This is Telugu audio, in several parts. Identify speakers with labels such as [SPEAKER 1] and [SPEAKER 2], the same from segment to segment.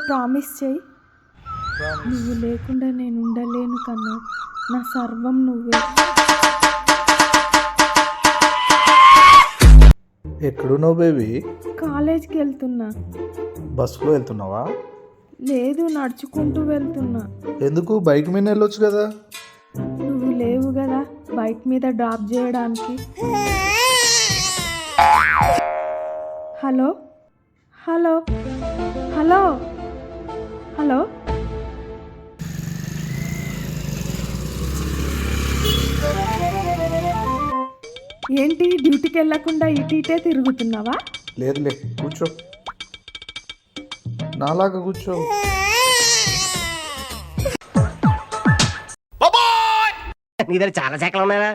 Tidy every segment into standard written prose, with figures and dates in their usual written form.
[SPEAKER 1] ప్రామిస్ చేయి. నువ్వు లేకుండా నేను ఉండలేను కన్నా, నా సర్వం నువ్వే.
[SPEAKER 2] ఎక్కడున్నావు బేబీ?
[SPEAKER 1] కాలేజ్కి వెళ్తున్నా.
[SPEAKER 2] బస్సులో వెళ్తున్నావా?
[SPEAKER 1] లేదు, నడుచుకుంటూ వెళ్తున్నా.
[SPEAKER 2] ఎందుకు? బైక్ మీద వెళ్ళొచ్చు కదా.
[SPEAKER 1] నువ్వు లేవు కదా బైక్ మీద డ్రాప్ చేయడానికి. హలో హలో హలో హలో, ఏంటి డ్యూటీకి వెళ్ళకుండా ఇటే తిరుగుతున్నావా?
[SPEAKER 2] లేదులే, కూర్చో, నాలాగా కూర్చో.
[SPEAKER 3] నీ దగ్గర చాలా శాఖలు ఉన్నాయా?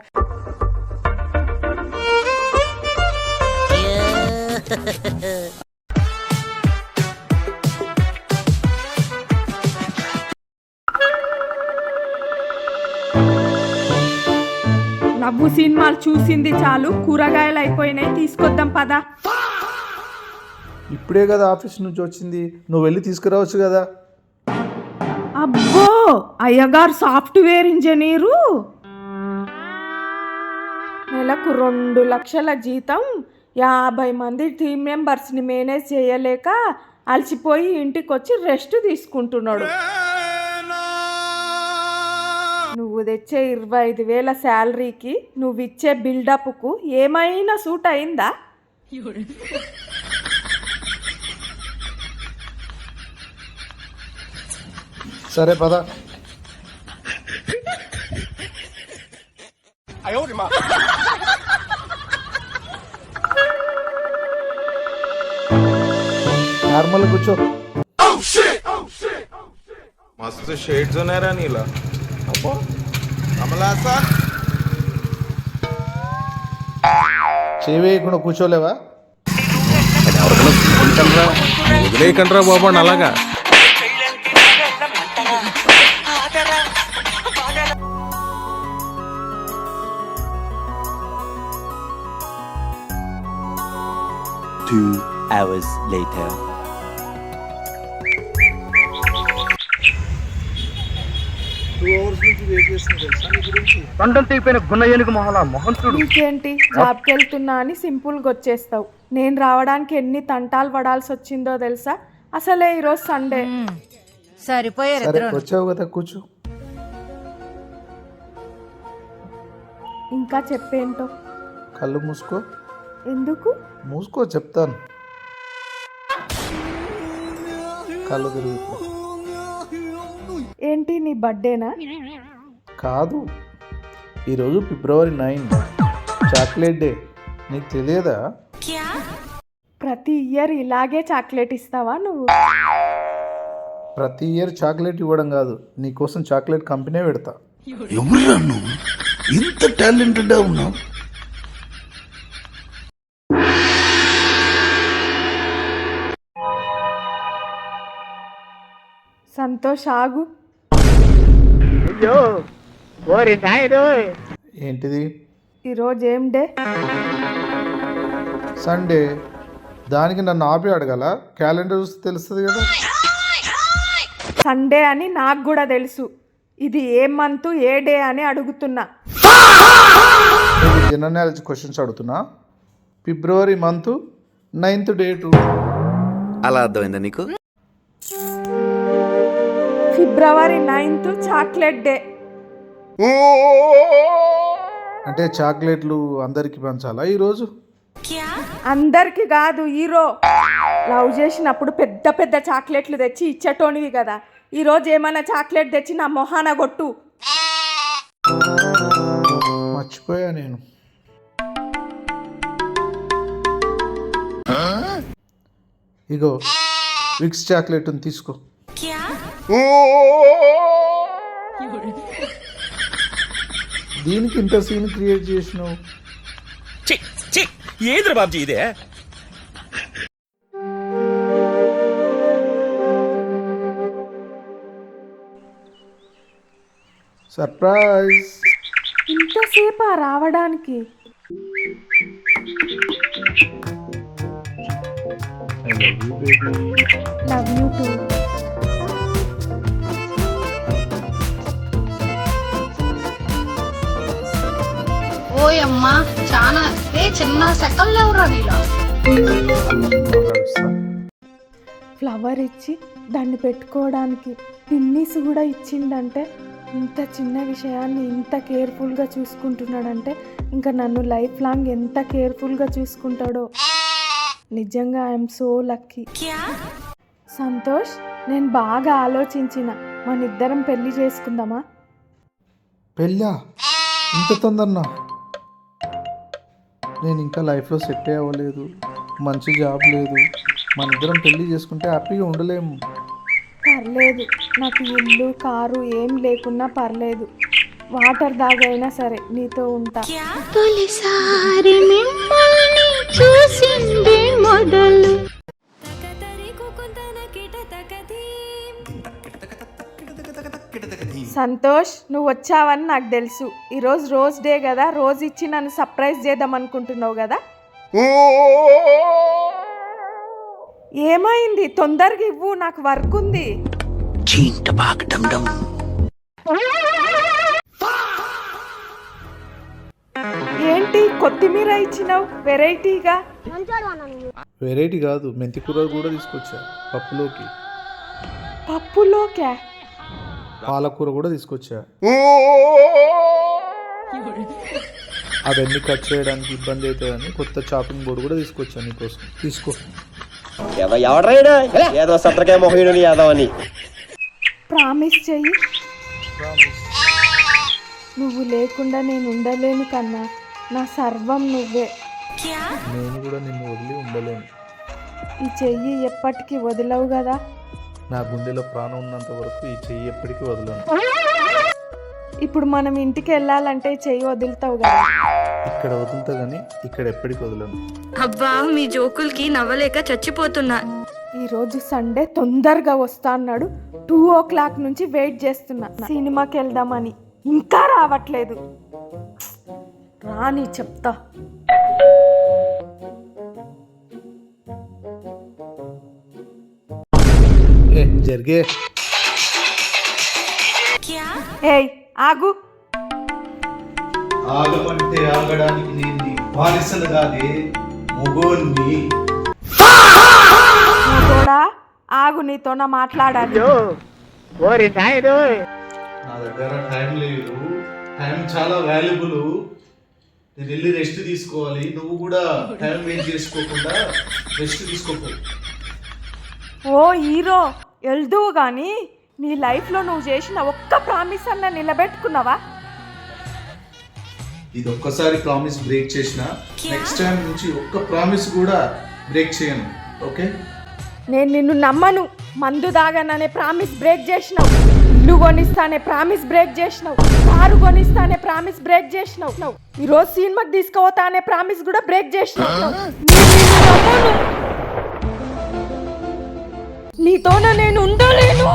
[SPEAKER 1] నవ్వు సినిమాలు చూసింది చాలు, కూరగాయలు అయిపోయినాయి, తీసుకొద్దాం పదా.
[SPEAKER 2] ఇప్పుడే కదా ఆఫీస్ నుంచి వచ్చింది, నువ్వు వెళ్ళి తీసుకురావచ్చు కదా.
[SPEAKER 1] అబ్బో, అయ్యగారు సాఫ్ట్వేర్ ఇంజనీరు, నెలకు 2 లక్షల జీతం, 50 మంది టీం మెంబర్స్ని మేనేజ్ చేయలేక అలసిపోయి ఇంటికి వచ్చి రెస్ట్ తీసుకుంటున్నాడు. నువ్వు తెచ్చే 25,000 శాలరీకి నువ్వు ఇచ్చే బిల్డప్కు ఏమైనా సూట్ అయిందా?
[SPEAKER 2] సరే పద. నార్మల్ కూర్చో.
[SPEAKER 4] मस्त शेड्स होणार नीला अप्पो कमला असा
[SPEAKER 2] చేయకుండా కూర్చోలేవా?
[SPEAKER 4] వదిలేయకండ్రా బాబు అని అలాగా.
[SPEAKER 5] Two hours later.
[SPEAKER 1] నీకేంటి, జాబ్కి వెళ్తున్నా అని సింపుల్గా వచ్చేస్తావు. నేను రావడానికి ఎన్ని తంటాలు పడాల్సి వచ్చిందో తెలుసా? అసలే ఈరోజు సండే.
[SPEAKER 2] సరే వచ్చావు కదా, కూర్చో.
[SPEAKER 1] ఇంకా చెప్పేంటో.
[SPEAKER 2] కళ్ళు మూసుకో.
[SPEAKER 1] ఎందుకు?
[SPEAKER 2] మూసుకో, చెప్తాను. కళ్ళు తిరుగు.
[SPEAKER 1] ఏంటి, నీ బర్త్డేనా?
[SPEAKER 2] కాదు, ఈరోజు February 9, చాక్లెట్ డే. నీకు తెలియదా?
[SPEAKER 1] ప్రతి ఇయర్ ఇలాగే చాక్లెట్ ఇస్తావా నువ్వు?
[SPEAKER 2] ప్రతి ఇయర్ చాక్లెట్ ఇవ్వడం కాదు, నీకోసం చాక్లెట్ కంపెనీ పెడతా.
[SPEAKER 6] ఎవరురా నువ్వు ఇంత టాలెంటెడ్ ఉన్నావు?
[SPEAKER 1] సంతోష్ ఆగు.
[SPEAKER 2] ఏంటిది?
[SPEAKER 1] ఈరోజు ఏం డే?
[SPEAKER 2] సండే. దానికి నన్ను ఆపి అడగాల? క్యాలెండర్ చూస్తే తెలుస్తుంది కదా.
[SPEAKER 1] సండే అని నాకు కూడా తెలుసు. ఇది ఏ మంత్ ఏ డే అని అడుగుతున్నా.
[SPEAKER 2] జనరల్ నాలెడ్జ్ క్వశ్చన్స్ అడుగుతున్నా. February month 9th date.
[SPEAKER 5] అలా అర్థమైందా నీకు?
[SPEAKER 1] February 9th chocolate day.
[SPEAKER 2] అంటే చాక్లెట్లు అందరికి పంచాలా ఈరోజు?
[SPEAKER 1] అందరికి కాదు, ఈరో లవ్ చేసినప్పుడు పెద్ద పెద్ద చాక్లెట్లు తెచ్చి ఇచ్చేటోనివి కదా. ఈరోజు ఏమైనా చాక్లెట్ తెచ్చి నా మొహాన కొట్టు.
[SPEAKER 2] మర్చిపోయా నేను. ఇగో విక్స్ చాక్లెట్ తీసుకో. దీనికి ఇంత సీన్ క్రియేట్ చేసినావు.
[SPEAKER 6] ఏదిరా బాబ్జీ ఇదే?
[SPEAKER 2] సర్ప్రైజ్.
[SPEAKER 1] ఇంతసేపా రావడానికి?
[SPEAKER 2] I love you, baby.
[SPEAKER 1] Love you two.
[SPEAKER 7] ఓయమ్మా చాలా చిన్న సెకండ్ ఎవరా నీలా
[SPEAKER 2] మాట్లాడిస్తా.
[SPEAKER 1] ఫ్లవర్ ఇచ్చి దాన్ని పెట్టుకోవడానికి పిన్నీస్ కూడా ఇచ్చిండంటే, ఇంత చిన్న విషయాన్ని ఇంత కేర్ఫుల్గా చూసుకుంటున్నాడంటే ఇంకా నన్ను లైఫ్ లాంగ్ ఎంత కేర్ఫుల్గా చూసుకుంటాడో. నిజంగా ఐఎమ్ సో లక్కీ. సంతోష్, నేను బాగా ఆలోచించిన, మన ఇద్దరం పెళ్లి చేసుకుందామా?
[SPEAKER 2] పెళ్ళా? ఇంత తొందరనా? నేను ఇంకా లైఫ్లో సెట్ అవ్వలేదు, మంచి జాబ్ లేదు. మన ఇద్దరం పెళ్ళి చేసుకుంటే హ్యాపీగా ఉండలేము.
[SPEAKER 1] పర్లేదు, నాకు ఇల్లు కారు ఏం లేకున్నా పర్లేదు. వాటర్ దాగైనా సరే నీతో ఉంటా.
[SPEAKER 7] తొలిసారి మిమ్మల్ని చూసింది మొదలు.
[SPEAKER 1] సంతోష్, నువ్వు వచ్చావని నాకు తెలుసు. ఈరోజు రోజ్ డే కదా, రోజు ఇచ్చి నన్ను సర్ప్రైజ్ చేద్దాం అనుకుంటున్నావు కదా. ఏమైంది? తొందరగా ఇవ్వు, నాకు వర్క్ ఉంది. ఏంటి కొత్తిమీర ఇచ్చినావు వెరైటీగా?
[SPEAKER 2] వెరైటీ కాదు, మెంతి కూర కూడా తీసుకొచ్చా పప్పులోకి.
[SPEAKER 1] పప్పులోకే?
[SPEAKER 2] పాలకూర కూడా తీసుకొచ్చా. అవన్నీ కట్ చేయడానికి ఇబ్బంది అవుతుందని కొత్త చాపింగ్ బోర్డు కూడా తీసుకొచ్చా నీకోసం. తీసుకో.
[SPEAKER 3] ఎవడ్రైనా ఏదో సత్రకాయ మొహీడు యాదవ్ అని
[SPEAKER 1] ప్రామిస్ చెయ్యి. నువ్వు లేకుండా నేను ఉండలేను కన్నా, నా సర్వం నువ్వే.
[SPEAKER 2] నేను కూడా నిన్ను వదిలి ఉండలేను.
[SPEAKER 1] ఈ చెయ్యి ఎప్పటికీ వదలవు కదా.
[SPEAKER 2] నా గుండెలో ప్రాణం ఉన్నంత వరకు ఈ చెయ్యి ఎప్పటికీ వదలను.
[SPEAKER 1] ఇప్పుడు మనం ఇంటికి వెళ్ళాలంటే ఈ చెయ్యి వదులుతావు కదా.
[SPEAKER 2] ఇక్కడ వదులుతా కానీ ఇక్కడ ఎప్పటికీ వదలను.
[SPEAKER 8] అబ్బా, మీ జోకులకి నవ్వలేక చచ్చిపోతున్నా.
[SPEAKER 1] ఈరోజు సండే తొందరగా వస్తా అన్నాడు. 2 నుంచి వెయిట్ చేస్తున్నా సినిమాకి వెళ్దామని. ఇంకా రావట్లేదు. రాని చెప్తా.
[SPEAKER 2] జరిగే
[SPEAKER 1] ఏయ్ ఆగు.
[SPEAKER 6] ఆగమంటే ఆగడానికి నేను బానిసలు కాదే, మొగోన్ని.
[SPEAKER 1] కూడా ఆగు, నీతో నా మాట్లాడాలి.
[SPEAKER 6] నా దగ్గర టైం లేదు, టైం చాలా వాల్యుబుల్. నేను వెళ్ళి రెస్ట్ తీసుకోవాలి. నువ్వు కూడా టైం వేస్ట్ చేసుకోకుండా రెస్ట్ తీసుకోపో.
[SPEAKER 1] ఓ హీరో, వెళ్దువు కానీ నీ లైఫ్లో నువ్వు చేసిన ఒక్క ప్రామిస్ అన్న నిలబెట్టుకున్నావా?
[SPEAKER 6] ఇది ఒక్కసారి ప్రామిస్ బ్రేక్ చేసిన, నెక్స్ట్ టైం నుంచి ఒక్క ప్రామిస్ కూడా బ్రేక్ చేయను. ఓకే?
[SPEAKER 1] నేను నిన్ను నమ్మను. మందు దాగాననే ప్రామిస్ బ్రేక్ చేసినావు. ఇల్లు కొనిస్తానే ప్రామిస్ బ్రేక్ చేసినావు. కారు కొనిస్తానే ప్రామిస్ బ్రేక్ చేసినావు. ఈరోజు సినిమాకి తీసుకుపోతా అనే ప్రామిస్ కూడా బ్రేక్ చేసినావు. నీతోన నేను ఉండలేను.